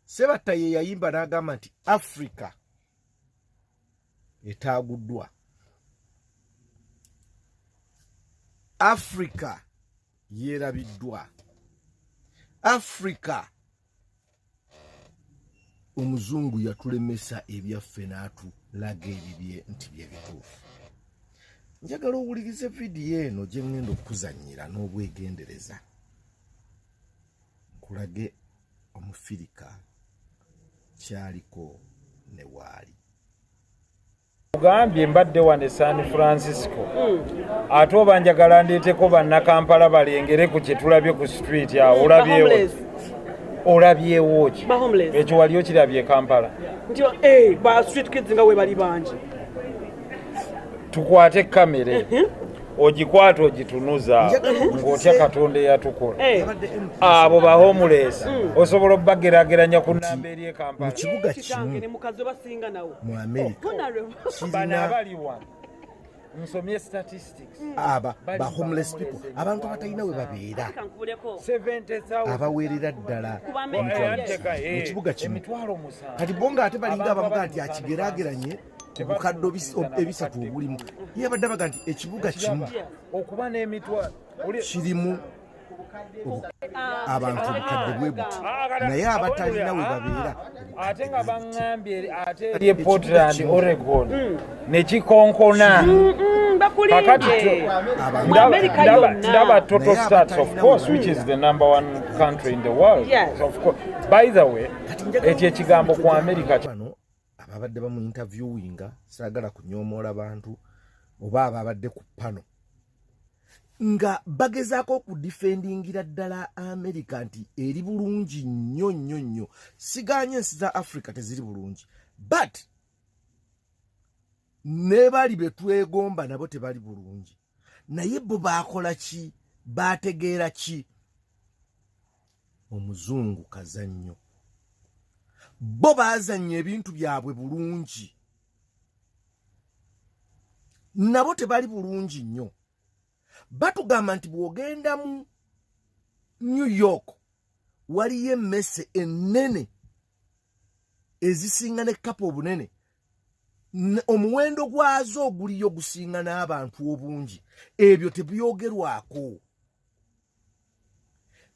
Sebatta ye yayimba n'agamba nti Africa etaaguddwa. Africa yeerabiddwa. Africa omuzungu yatulemesa ebyaffe n'atulaga ebibye nti bye bituufu. Njagala owulirize vidiyo eno gye ngenda okuzannyira n'obwegendereza. Nkulage Omufirika kyaliko ne waali. Ugambye mbadde wane San Francisco. Ate oba njagala ndeeteko bannakampala balengere ku kye tulabye ku street awo. Olabyewo ki? Ekyo wali okirabye Kampala? Ba street kids nga we bali bangi. Tukwate kamere. Ogikwata ogitunuza ng'otya Katonda eyatukola. Abo ba homeless osobola obbageraageranya ku nnamba eri e Kampala. Mu kibuga kimu mu America bana abaliwa nsomye statistics ba homeless people abantu abatalina we babeera 70,000 abaweerera ddala mu kibuga kimu. Kati bonga ate balinga abavuga nti akigeraageranye obukadde ebisatu obulimu. Ye abadde abaga nti ekibuga kimu okuba n'emitwalo kirimu abantu obukadde bwe buti naye abatalina we babeera. Ate nga baŋŋambye ate Portland, Oregon ne kikonkona ndaba total stats of course which is the number one country in the world. Of course. By the way ekyo ekigambo ku America ababadde bamu interviewinga saagala kunyoomoola bantu oba ababadde ku pano nga bagezaako okudifendingira ddala America nti eri bulungi nnyo nnyo nnyo. Siganye ensi za Africa teziri bulungi but ne bali betwegomba nabo tebali bulungi. Naye bo baakola ki? Baategeera ki? Omuzungu Kazanyo bo baazanya ebintu byabwe bulungi, nabo tebali bulungi nnyo. Batugamba nti bw'ogenda mu New York waliyo emmese ennene ezisinga ne kapo obunene, omuwendo gwazo oguliyo gusinga n'abantu obungi. Ebyo tebyogerwako.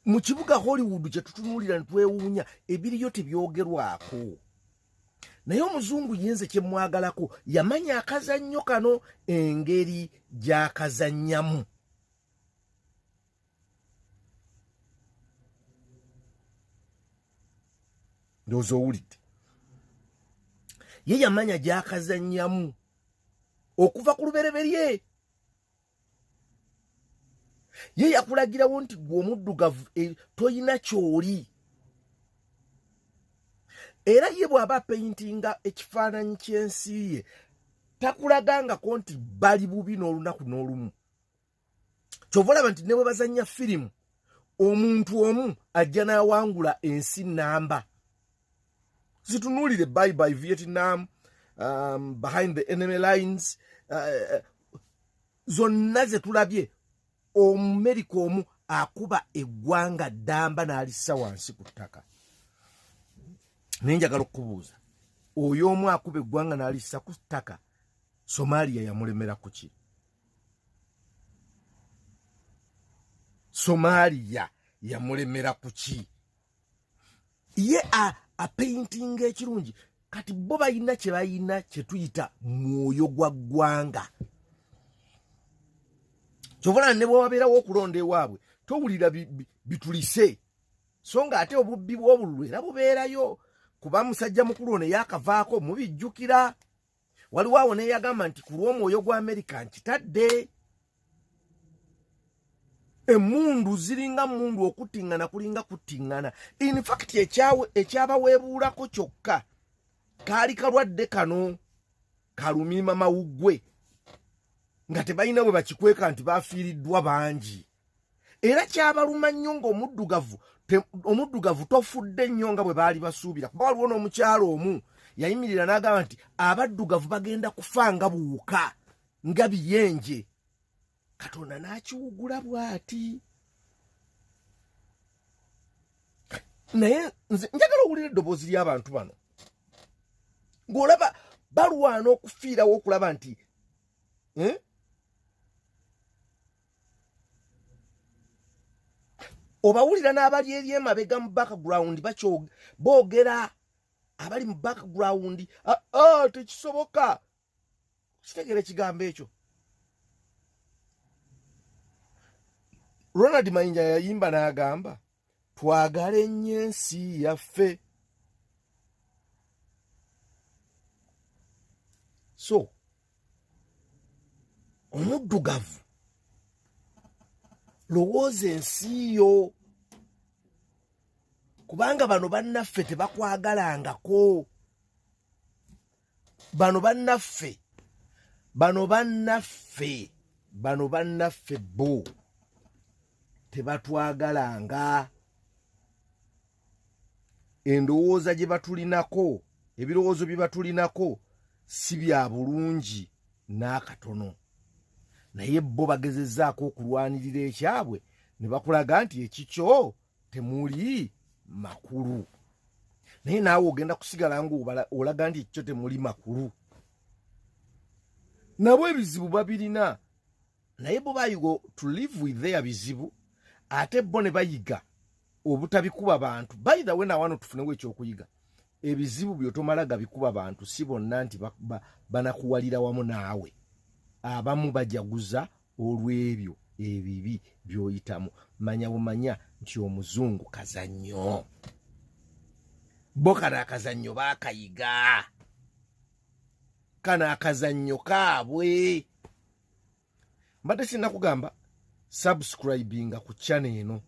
Mu kibuga Hollywood kye tutunuulira ne twewuunya ebiriyo tebyogerwako. Naye omuzungu yenze kye mwagalako yamanya akazannyo kano engeri gy'akazannyamu. Ndowooza owulidde. Ye yamanya gy'akazannyamu okuva ku lubereberye. Ye yakulagirawo nti gwe omuddugavu toyina kyoli. Era ye bw'aba paintinga ekifaananyi ky'ensi ye takulagangako nti bali bubi n'olunaku n'olumu. Kyova olaba nti ne bwe bazannya firimu omuntu omu ajja n'awangula ensi namba. Zitunuulire Bye Vietnam, Behind the Enemy Lines, zonna ze tulabye Omumerika omu akuba eggwanga ddamba n'alissa wansi ku ttaka. Naye njagala okubuuza, oyo omu akuba eggwanga n'alissa ku ttaka, Somalia yamulemera ku ki? Somalia yamulemera ku ki? Ye a painting ekirungi. Kati bo bayina kye bayina kye tuyita mwoyo gwa ggwanga. Kyovula ne bwabeerawo okulonda ewaabwe towulira bitulise. So nga ate obubbi bw'obululu era bubeerayo. Kuba musajja mukulu ono yakavaako mubijjukira. Waliwo awo ne yagamba nti ku lw'omwoyo gwa Amerika nkitadde. Emundu ziringa mundu okuttingana kulinga kuttingana. In fact ekyabaweebuulako kyokka kaali kalwadde kano kalumima mawuggwe nga tebalina bwe bakikweka nti bafiiriddwa bangi. Era kyabaluma nnyo ng'omuddugavu tofudde nnyo nga bwe baali basuubira. Kuba waliwo n'omukyalo omu yayimirira n'agamba nti abaddugavu bagenda kufa nga buwuka nga biyenje. Katonda n'akiwugula bw'ati. naye nze njagala owulira eddoboozi ly'abantu bano ng'olaba balwana okufiirawo okulaba nti obawulira n'abali eri emabega mu background boogera abali mu background tekisoboka kitegera ekigambo ekyo. Ronald Mayinja yayimba n'agamba twagale nnyo ensi yaffe. So omuddugavu lowooza ensi yo kubanga bano bannaffe tebakwagalangako. Bano bannaffe bo tebatwagalanga. Endowooza gye batulinako, ebirowoozo bye batulinako si bya bulungi n'akatono. Naye bo bagezezzaako okulwanirira ekyabwe ne bakulaga nti ekikyo temuli makulu. Naye naawe ogenda kusigala ng'olaga nti ekikyo temuli makulu. Nabo ebizibu babirina. Naye bo bayigo to live with their bizibu ate bo ne bayiga obutabikuba bantu. By the way, na wano tufunewo ekyokuyiga. Ebizibu byotomala gabikuba bantu si bonna nti banakuwalira wamu naawe. Abamu bajaguza olw'ebyo ebibi byoyitamu. Manya bumanya nti omuzungu kazanyo. Bo kana akazanyo baakayiga. Kana akazanyo kaabwe. Mbadde sinakugamba subscribinga ku channel eno.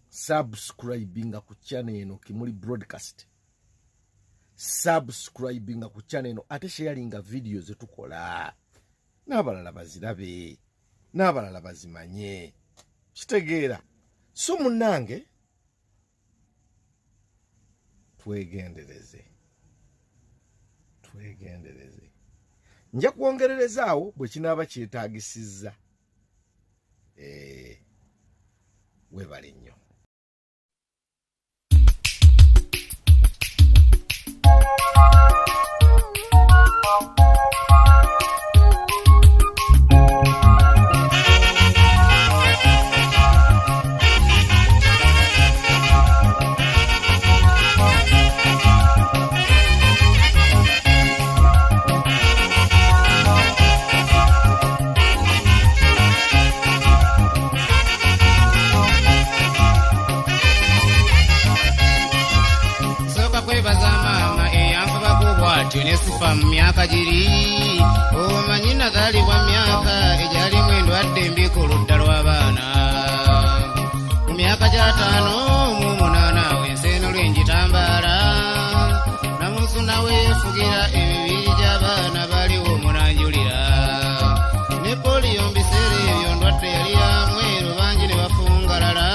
Subscribinga ku channel eno Kimuli Broadcast. Subscribinga ku channel eno ate sharinga videos zetukola. N'abalala bazirabe. N'abalala bazimanye. Kitegeera. So munnange twegendereze. Nja kwongererezaawo bwe kinaaba kyetaagisizza. Webale nnyo. Nesifa mu myaka giri omanyi nazaalibwa myaka egyali mwendo adde mbikulu ddala w'abaana mu myaka gya 5 mu 8 w'enseeno lwenjitambaala namusu nawe yefugira emibiri gy'abaana baliwo munanjulira ne poliyo mu biseera ebyo ndwadde yali yamweru bangi ne bafungalala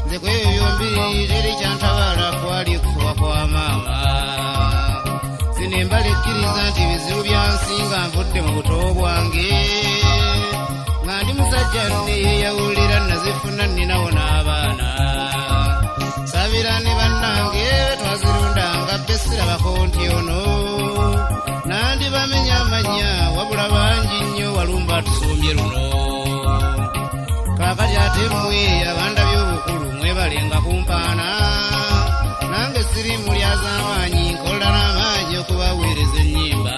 nze kwebyo mbiri teri kyantabala kwali kufuba kwa maama. Mbalikkiriza nti bizibu byansinga nvudde mu buto bwange nga ndi musajja neyeyawulira nazifuna nninawo n'abaana sabira ne bannange twazirundanga besirabako nti ono nandi bamenya amanya wabula bangi nnyo walumba tusumbye luno kaakati ate mmwe abandabye obukulu mwebalenga kumpaana nange siri mulyazamaanyi nkola n'amaanyi okubaweereza ennyimba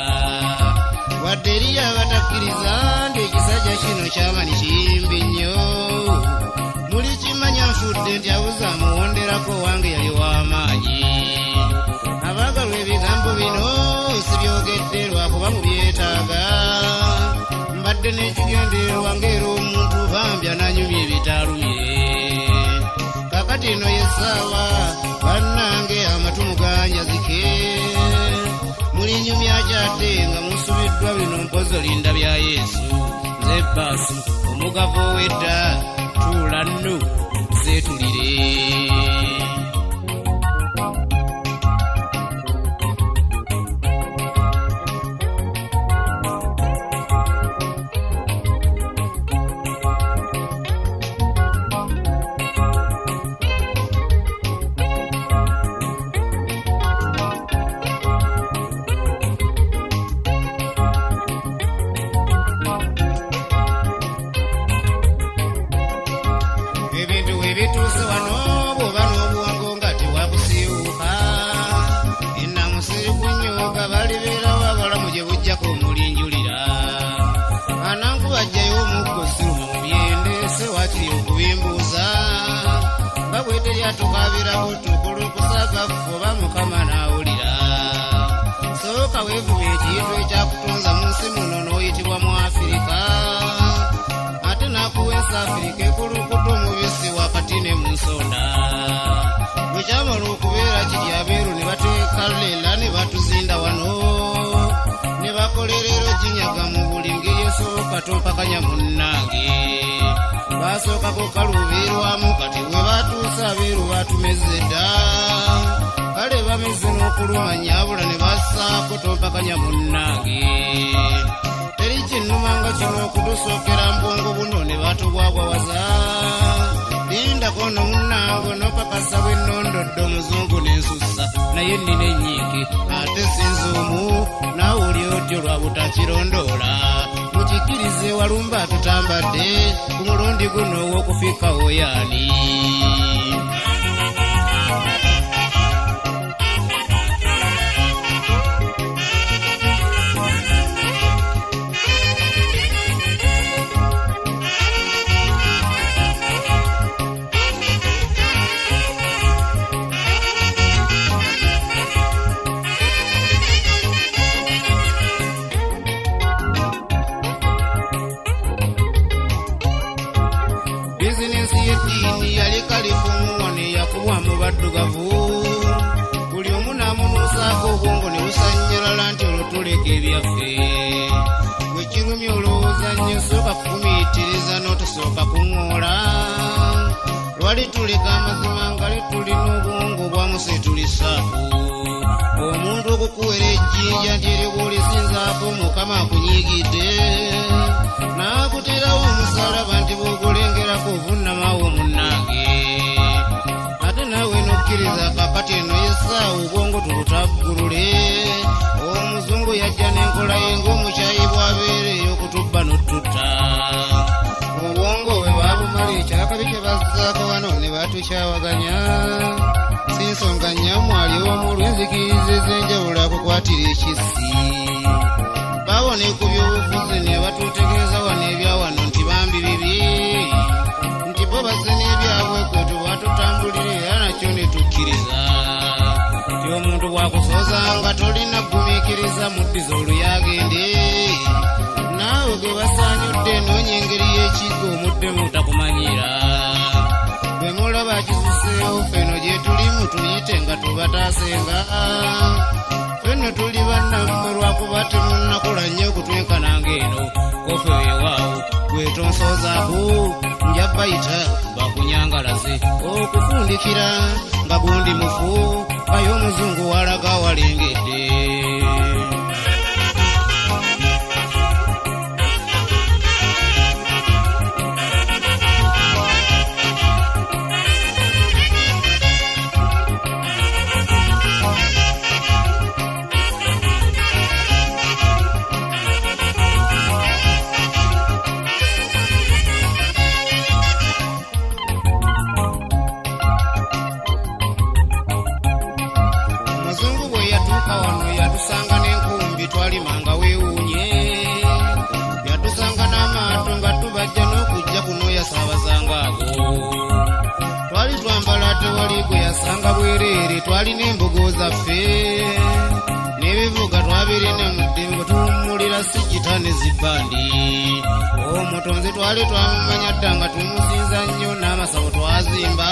wadde eriyo abatakkiriza nti ekisajja kino kyamani kiyimbi nnyo muli kimanya nfudde nti abuza muwonderako wange yali w'amaanyi abaagalwa ebigambo bino sibyogedde lwakuba mubyetaaga mbadde n'ekigendererwa ng'era omuntu bambya nanyumya ebitaalumire kakati eno yessaawa bannange amatumu ganjazike mulinyumya kyadde nga musubiddwa bino mpozi olinda bya Yesu nze bbaasi omugavu ow'edda tuula nno zeetulire. tugezaako tukulukusaga fuba Mukama n'awulira. Sooka weevume ekintu ekyakutonza mu nsi muno n'oyitibwa mu Afirika. Ate n'akuweesa Afirika ekulukuta omubisi wakati ne mu nsonda. Bwe kyamala okubeera kiri abeeru ne bateeka leela ne batuzinda wano. Ne bakolerero kinyaga mu buli ngeri esooka tompakanya munnange. Basookako kaluubiirwamu kati we batuusa abeeru batumeze dda. Kale bameze n'okulumanya abula ne bassaako tompakanya munnange. Teri kinnuma nga kino okutusookera mbongo buno ne batubwagwawaza. Lindako no munnange n'opakasa bwe nnondodde Omuzungu n'ensussa naye nnina ennyingi ate sinzuumu naawe oli otyo lwa butakirondoola. Mukikirize walumba tutambadde ku mulundi guno ow'okufikawo yaani. Baddugavu buli omu n'amunuusaako obwongo ne busanyalala nti olwo tuleka ebyaffe. Bwe kirumya olowooza nnyo sooka kufumiitiriza n'otosooka kuŋŋoola. Lwali tuleka amazima nga tulina obwongo bwamuseetulisaaku. Omuntu okukuwera ejjinja nti eryoba olisinzaako Mukama akunyiigidde. N'akuterawo omusalaba nti bw'ogulengerako ovunnamawo munnange. Nawe nokkiriza kakati eno essaawa obwongo tubutaggulule. Omuzungu yajja n'enkola ye ng'omukyayi bw'abeera ey'okutubba n'otutta. Obwongo bwe baabumala ekyakabi kye bazzaako wano ne batukyawaganya. Si nsonga nnyamwali omu lw'enzikiriza ez'enjawulo akukwatira ekissi. Baawona ku by'obufuzi ne batutegeeza wano ebya wano nti bambi bibi. Nti bo bazze n'ebyabwe kwe tuba tutambulire era nakyo ne tukkiriza. Nti omuntu bw'akusooza nga tolina kugumiikiriza muddiza oluyagende. Naawe ge basaanyudde noonya engeri y'ekigga omuddemu takumanyira. Bwe mulaba kisuseewo ffeno gye tulimu tuyite nga tubataasenga. Ffenno tuli bannammwe lwakuba temunnakola nnyo okutwenkananga eno. Kofe weewaawo gwe tonsoozaako nja bayita bakunyangalaze okufundikira nga gundi mufu ayo Omuzungu walaga walengedde. Twalimanga weewuunye. Yatusanga n'amaato nga tubajja n'okujja kuno yasaabazanga ago. Twali twambala tewali gwe yasanga bwereere. Twalina embogo zaffe n'ebivuga twabirina mu ddembe tuwummulira sigita ne zibbandi. Omutonzi twali twamumanya dda nga tumusinza nnyo n'amasabo twazimba.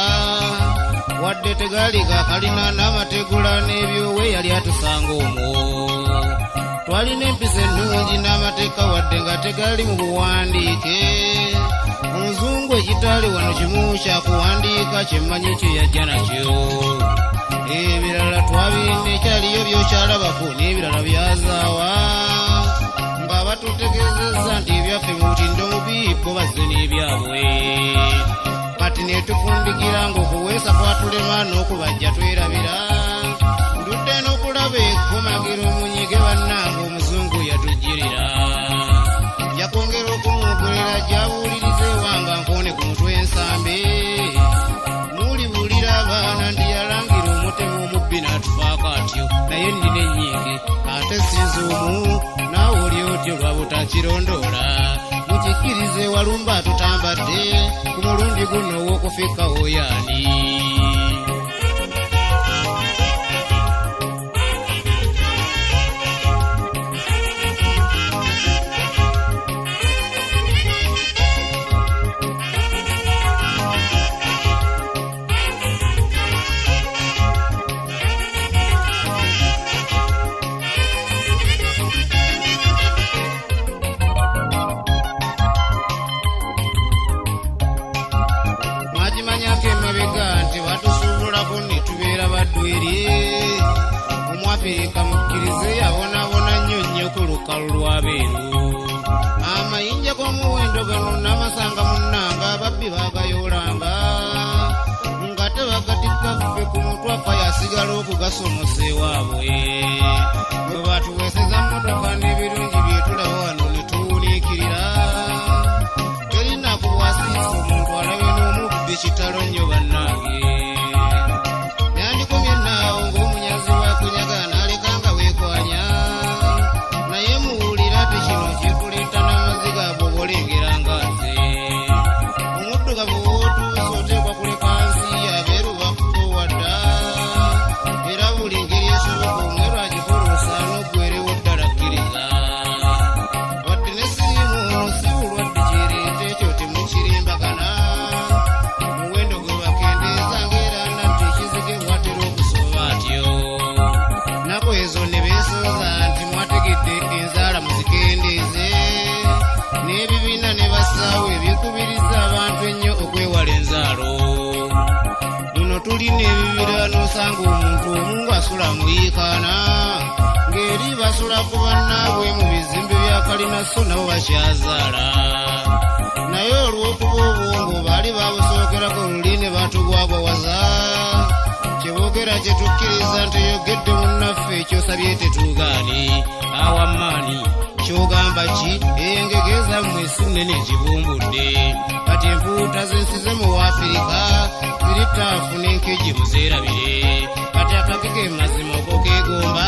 Wadde tegaali gakalina n'amategula n'ebyowe yali atusanga omwo. Twalina empisa ennungi n'amateeka wadde nga tegali mu buwandiike. Omuzungu ekitaali wano kimu kyakuwandiika kyemmanyi kye yajja nakyo. Ebirala twabirina ekyaliyo by'okyalabako n'ebirala byazaawa. Nga batutegeezezza nti ebyaffe mu butindo mubi bo bazze n'ebyabwe. Kati ne tufundikira ng'okuweesa kwatulema n'okubajja twerabira. Ndudde n'okulaba ekkomagiro omunyige bannange Omuzungu yatujjirira. Yakwongera okumwogolera gy'abuuliriza ewanga nkoone ku mutwe ensambe. Mulibuulira abaana ndi yalangira omutemu omubbi n'atufaako atyo naye nnina ennyingi ate sinzuumu naawe oli otyo lwa butakirondoola. Mukikirize walumba tutambadde ku mulundi guno ow'okufikawo yaani. adwiri Omwafirika mukkirize yabonabona nnyo ku lukalu lw'abeeru amayinja g'omuwendo gano n'amasanga munnanga ababbi baagayolanga nga tebagatikka ffe ku mutwe afa yasigala okugasomosa ewaabwe bwe batuweeseza mmotoka n'ebirungi byetulaba wano ne tuwuniikirira terinaku bwasiisa omuntu alabe n'omubbi kitalo nnyo bannange yandikomye naawo ng'omunyazi wakunyaga n'aleka nga weekwanya naye muwulira te kino kikuleeta n'amaziga bw'obolengera nga nze omuddugavu w'otuusa oteekwa kuleka nsi abeeru bakutowadda era buli ngeri esoboka omweru agikola osaana oggwerewo ddala kkiriza wadde ne siriimu ono si bulwadde kyereeta ekyo temukirimbagana muwendo gwe bakendeeza ng'era nabyo ekizige bwatera okusooba atyo nako ezo ne beesooza nti mwategedde enzaala muzikendeeze n'ebibiina ne bassaawo ebikubiriza abantu ennyo okwewala enzaalo muno tulina ebibira n'osanga omuntu omu ng'asula muyiikaana ng'eri basula ku bannaabwe mu bizimbe bya kalina so nabo bakyazaala naye olw'okuba obwongo baali babusookerako luli ne batugwagwawaza kyeboogera kye tukkiriza nti yogedde munnaffe ekyosabye tetuugaane awammaani kyogamba ki engege zammwe si nnene ekibumbudde kati empuuta zensize mu Afirika ziri ttaafu n'enkejje muzeerabire kati akagege mazima okokeegomba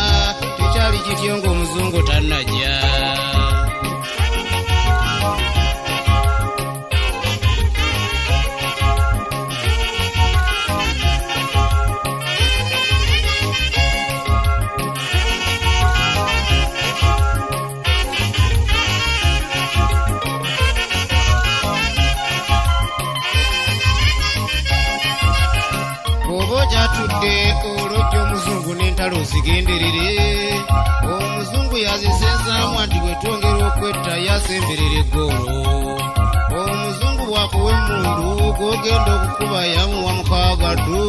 tekyali kityo ng'omuzungu tannajja Kyatudde olw'ojja omuzungu n'entalo zigenderere omuzungu yazisensaamu anti bwe twongera okwetta yasemberera eggoolo omuzungu bw'akuwa emmundu gw'ogenda okukuba yamuwa mukaagaddu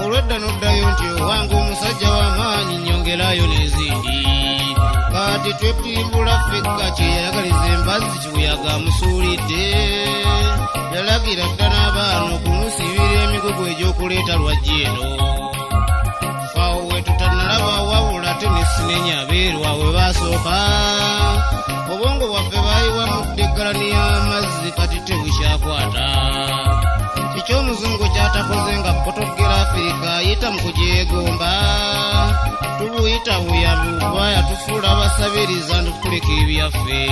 olw'edda n'oddayo nti owange omusajja w'amaanyi nnyongerayo n'ezindi kati twetimbula ffekka kyeyayagaliza embazzi kibuyaga amusuulidde yalagira dda n'abaana okumusibira emigugu egy'okuleeta lwajja eno fawo we tutannalaba wabula ate ne sinenya abeerwa we baasooka obwongo bwaffe baayiwamudde eggalani y'amazzi kati tebukyakwata kiky'omuzungu kyatakoze nga kotogera Afirika ayita mu kugyegomba tubuyita buyambi buba yatufuula abasabiriza ntukuleka ebyaffe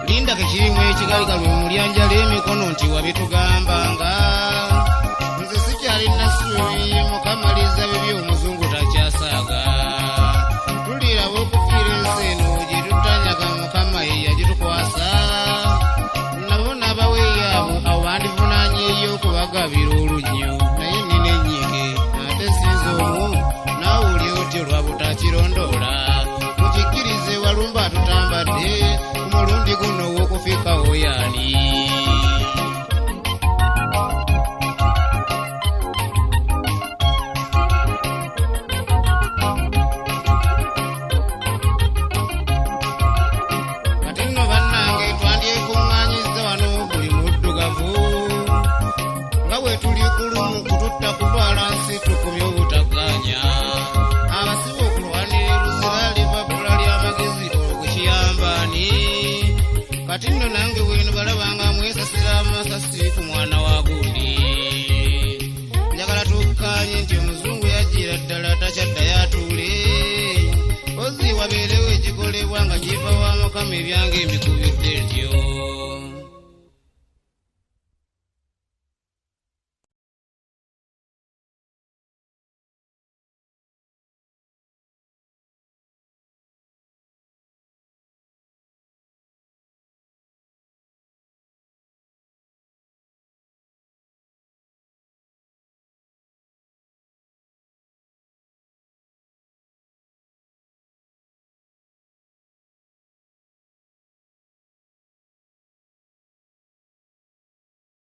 linda kekirimu ekigaligalwe mu mulyanjala emikono nti wabitugambanga nze sikyalina ssuubi mukamaliza bibi omuzungu takyasaaga tuliraba okufiira ensi eno gye tutanyaga mukama ye yagitukwasa nabo n'abaweeyaabo abo bandivunaanyeeyo okubagabira olunnyo naye nina ennyinge ate sinza omu naawe oli otyo lwabutakirondoola mukikkirize walumba tutambadde ku mulundi guno w'okufikawo yaani kati nno bannange twandyekuŋŋaanyiza wano buli muddugavu nga bwe tuli kulumu kututta kutwala nsi tukumye obutaganya abasiba okulwanira eruzira livabula ly'amagezi okukiyambaani kati nno nange bweno balabanga mwesasira amasasi ku mwana wa gundi njagala tukkanye nti omuzungu yajjira ddala takyadda yatuule ozi wabeerewo ekikolebwa nga kiva wa mukama ebyange emikulu